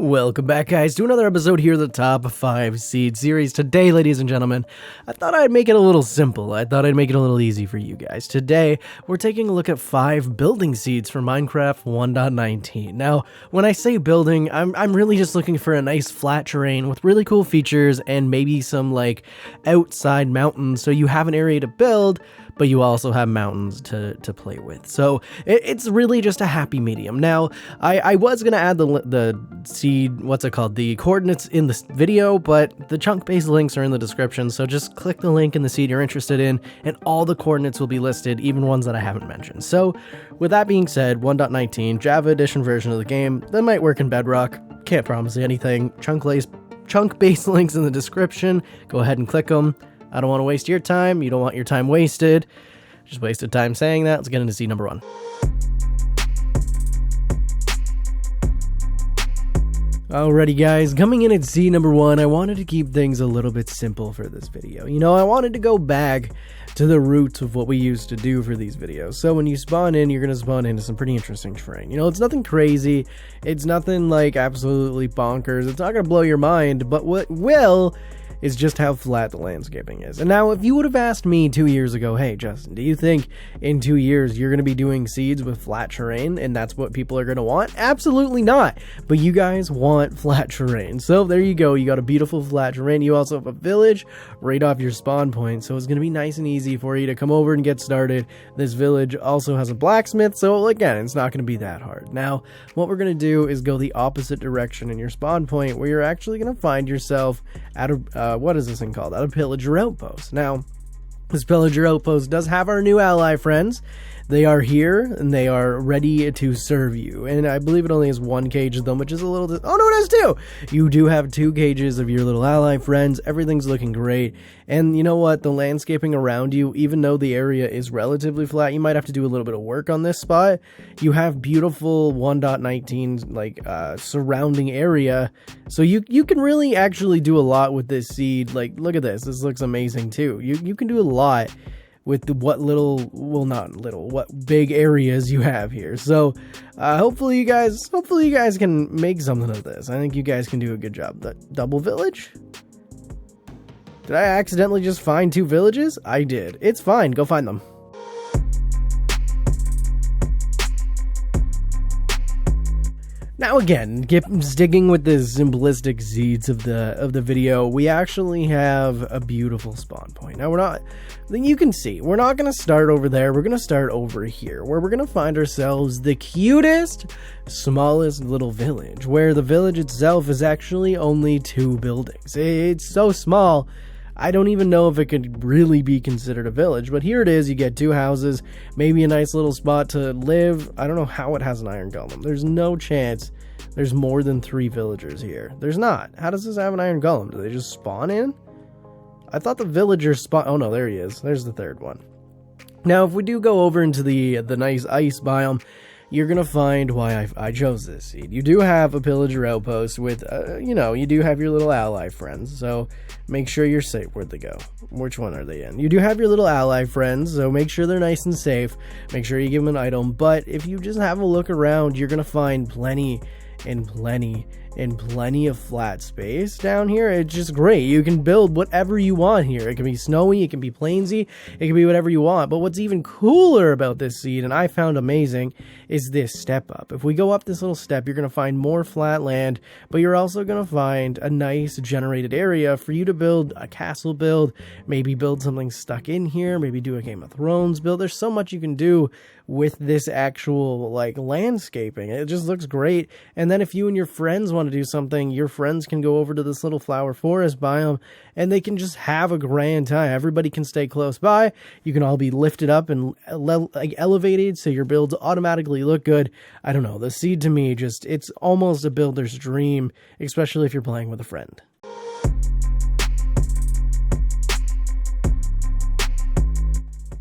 Welcome back, guys, to another episode here of the Top 5 Seed series. Today, ladies and gentlemen, I thought I'd make it a little simple. I thought I'd make it a little easy for you guys. Today, we're taking a look at 5 building seeds for Minecraft 1.19. Now, when I say building, I'm really just looking for a nice flat terrain with really cool features and maybe some, like, outside mountains so you have an area to build, but you also have mountains to play with. So it's really just a happy medium. Now, I was going to add the seed, what's it called, the coordinates in this video, but the chunk-based links are in the description, so just click the link in the seed you're interested in, and all the coordinates will be listed, even ones that I haven't mentioned. So with that being said, 1.19, Java edition version of the game, that might work in Bedrock, can't promise you anything. Chunk-based links in the description, go ahead and click them. I don't want to waste your time. You don't want your time wasted. Just wasted time saying that. Let's get into seed number 1. Alrighty, guys, coming in at seed number 1, I wanted to keep things a little bit simple for this video. You know, I wanted to go back to the roots of what we used to do for these videos. So when you spawn in, you're going to spawn into some pretty interesting terrain. You know, it's nothing crazy. It's nothing like absolutely bonkers. It's not going to blow your mind, but what will is just how flat the landscaping is. And now, if you would have asked me 2 years ago, hey, Justin, do you think in 2 years you're going to be doing seeds with flat terrain and that's what people are going to want? Absolutely not. But you guys want flat terrain. So there you go. You got a beautiful flat terrain. You also have a village right off your spawn point. So it's going to be nice and easy for you to come over and get started. This village also has a blacksmith. So again, it's not going to be that hard. Now, what we're going to do is go the opposite direction in your spawn point, where you're actually going to find yourself at a what is this thing called? At a pillager outpost. Now, this pillager outpost does have our new ally friends. They are here and they are ready to serve you. And I believe it only has 1 cage of them, which is a little... Oh no, it has 2! You do have 2 cages of your little ally friends. Everything's looking great. And you know what? The landscaping around you, even though the area is relatively flat, you might have to do a little bit of work on this spot. You have beautiful 1.19 like surrounding area. So you can really actually do a lot with this seed. Like, look at this. This looks amazing too. You can do a lot with what big areas you have here. So hopefully you guys can make something of this. I think you guys can do a good job. That double village? Did I accidentally just find 2 villages? I did. It's fine. Go find them. Now again, sticking with the simplistic seeds of the video, we actually have a beautiful spawn point. Now you can see, we're not going to start over there, we're going to start over here, where we're going to find ourselves the cutest, smallest little village, where the village itself is actually only 2 buildings. It's so small, I don't even know if it could really be considered a village, but here it is. You get 2 houses, maybe a nice little spot to live. I don't know how it has an iron golem. There's no chance there's more than 3 villagers here. There's not. How does this have an iron golem? Do they just spawn in? I thought the villagers spawn... Oh no, there he is. There's the 3rd one. Now, if we do go over into the nice ice biome, you're going to find why I chose this seed. You do have a pillager outpost with, you do have your little ally friends, so make sure you're safe. Where'd they go? Which one are they in? You do have your little ally friends, so make sure they're nice and safe. Make sure you give them an item, but if you just have a look around, you're going to find plenty of flat space down here. It's just great. You can build whatever you want here. It can be snowy, it can be plainsy, it can be whatever you want. But what's even cooler about this seed, and I found amazing, is this step up. If we go up this little step, you're going to find more flat land, but you're also going to find a nice generated area for you to build a castle build, maybe build something stuck in here, maybe do a Game of Thrones build. There's so much you can do with this actual like landscaping. It just looks great. And then if you and your friends want to do something, your friends can go over to this little flower forest biome and they can just have a grand time. Everybody can stay close by. You can all be lifted up and elevated so your builds automatically look good. I don't know. The seed to me it's almost a builder's dream, especially if you're playing with a friend.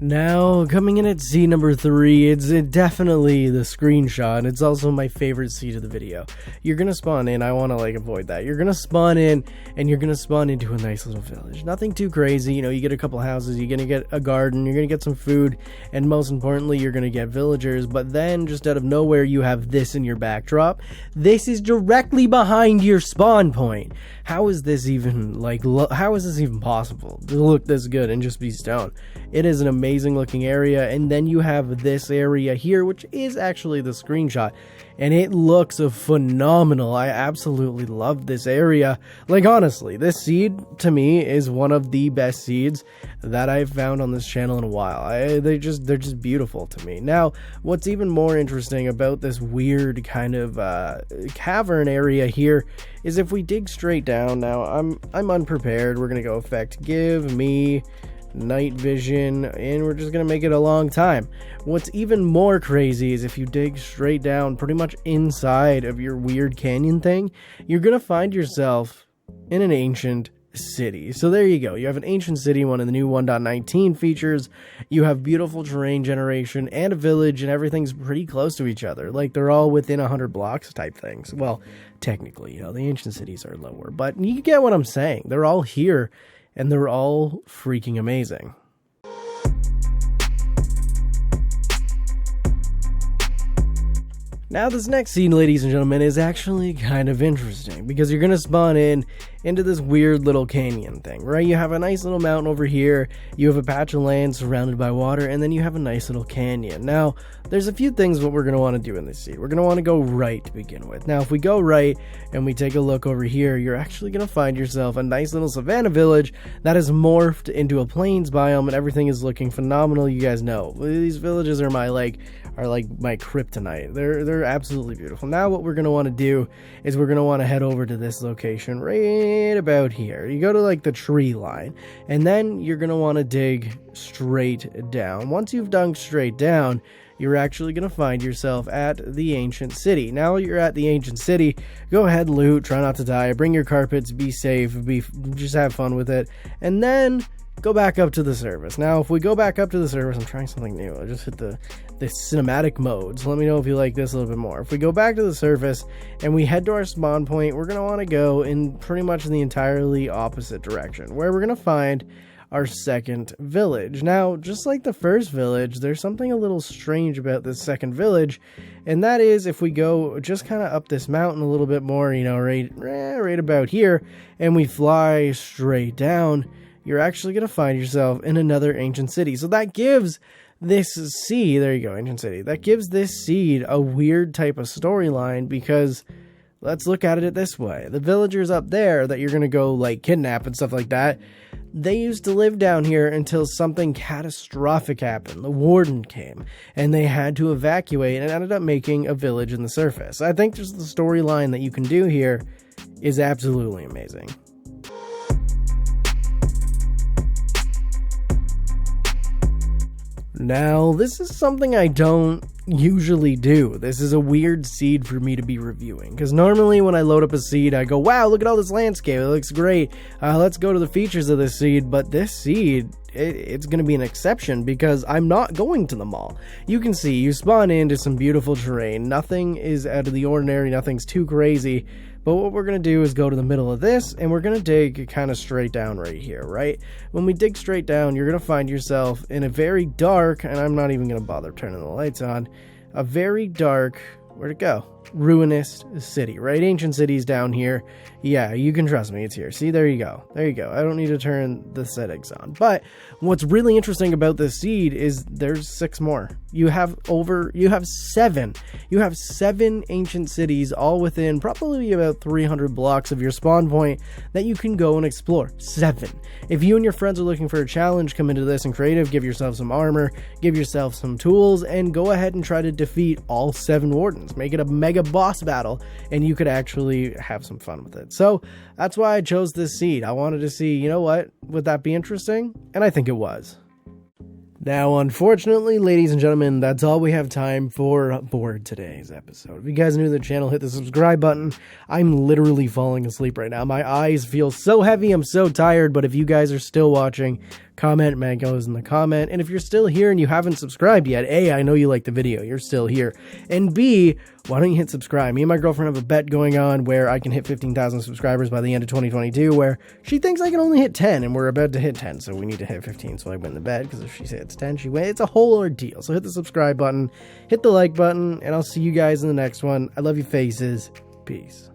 Now, coming in at seed number 3, it's definitely the screenshot. It's also my favorite seed of the video. You're gonna spawn in, I wanna avoid that. You're gonna spawn in, and you're gonna spawn into a nice little village. Nothing too crazy, you get a couple houses, you're gonna get a garden, you're gonna get some food, and most importantly, you're gonna get villagers. But then, just out of nowhere, you have this in your backdrop. This is directly behind your spawn point. How is this even, how is this even possible to look this good and just be stone? It is an amazing looking area, and then you have this area here, which is actually the screenshot, and it looks phenomenal. I absolutely love this area. Honestly, this seed to me is one of the best seeds that I've found on this channel in a while. They're just beautiful to me. Now, what's even more interesting about this weird kind of cavern area here is if we dig straight down. Now, I'm unprepared. We're gonna go effect give me night vision, and we're just gonna make it a long time. What's even more crazy is if you dig straight down pretty much inside of your weird canyon thing, you're gonna find yourself in an ancient city. So there you go. You have an ancient city, one of the new 1.19 features. You have beautiful terrain generation and a village, and everything's pretty close to each other. They're all within 100 blocks type things. Well, technically, the ancient cities are lower, but you get what I'm saying. They're all here, and they're all freaking amazing. Now, this next scene, ladies and gentlemen, is actually kind of interesting because you're going to spawn into this weird little canyon thing, right? You have a nice little mountain over here, you have a patch of land surrounded by water, and then you have a nice little canyon. Now, there's a few things what we're going to want to do in this scene. We're going to want to go right to begin with. Now, if we go right and we take a look over here, you're actually going to find yourself a nice little savanna village that is morphed into a plains biome, and everything is looking phenomenal. You guys know, these villages are my my kryptonite. They're absolutely beautiful. Now what we're going to want to do is we're going to want to head over to this location right about here. You go to the tree line, and then you're going to want to dig straight down. Once you've dug straight down, you're actually going to find yourself at the ancient city. Now you're at the ancient city, go ahead, loot, try not to die, bring your carpets, be safe, just have fun with it, and then go back up to the surface. Now, if we go back up to the surface, I'm trying something new. I just hit the cinematic mode, so let me know if you like this a little bit more. If we go back to the surface and we head to our spawn point, we're going to want to go in pretty much the entirely opposite direction, where we're going to find our second village. Now, just like the first village, there's something a little strange about this second village, and that is if we go just kind of up this mountain a little bit more, right about here, and we fly straight down, you're actually going to find yourself in another ancient city. So that gives this seed, there you go, ancient city, that gives this seed a weird type of storyline, because let's look at it this way. The villagers up there that you're going to go kidnap and stuff like that, they used to live down here until something catastrophic happened. The warden came, and they had to evacuate and ended up making a village in the surface. I think just the storyline that you can do here is absolutely amazing. Now, this is something I don't usually do. This is a weird seed for me to be reviewing, because normally when I load up a seed, I go, wow, look at all this landscape, it looks great, let's go to the features of this seed. But this seed, it's going to be an exception, because I'm not going to the mall. You can see, you spawn into some beautiful terrain, nothing is out of the ordinary, nothing's too crazy. But what we're going to do is go to the middle of this, and we're going to dig kind of straight down right here, right? When we dig straight down, you're going to find yourself in a very dark, and I'm not even going to bother turning the lights on, a very dark, where'd it go? Ruinous city, right? Ancient cities down here. Yeah, you can trust me, it's here. See, there you go. There you go. I don't need to turn the settings on. But what's really interesting about this seed is there's 6 more. You have 7 ancient cities, all within probably about 300 blocks of your spawn point, that you can go and explore. 7. If you and your friends are looking for a challenge, come into this in creative, give yourself some armor, give yourself some tools, and go ahead and try to defeat all 7 wardens. Make it a mega boss battle, and you could actually have some fun with it. So that's why I chose this seed. I wanted to see, would that be interesting? And I think it was. Now, unfortunately, ladies and gentlemen, that's all we have time for today's episode. If you guys are new to the channel, hit the subscribe button. I'm literally falling asleep right now. My eyes feel so heavy, I'm so tired, but if you guys are still watching, comment mangoes in the comment. And if you're still here and you haven't subscribed yet, A, I know you like the video, you're still here. And B, why don't you hit subscribe? Me and my girlfriend have a bet going on where I can hit 15,000 subscribers by the end of 2022, where she thinks I can only hit 10, and we're about to hit 10, so we need to hit 15 so I win the bet, because if she hits 10, she wins. It's a whole ordeal. So hit the subscribe button, hit the like button, and I'll see you guys in the next one. I love you faces. Peace.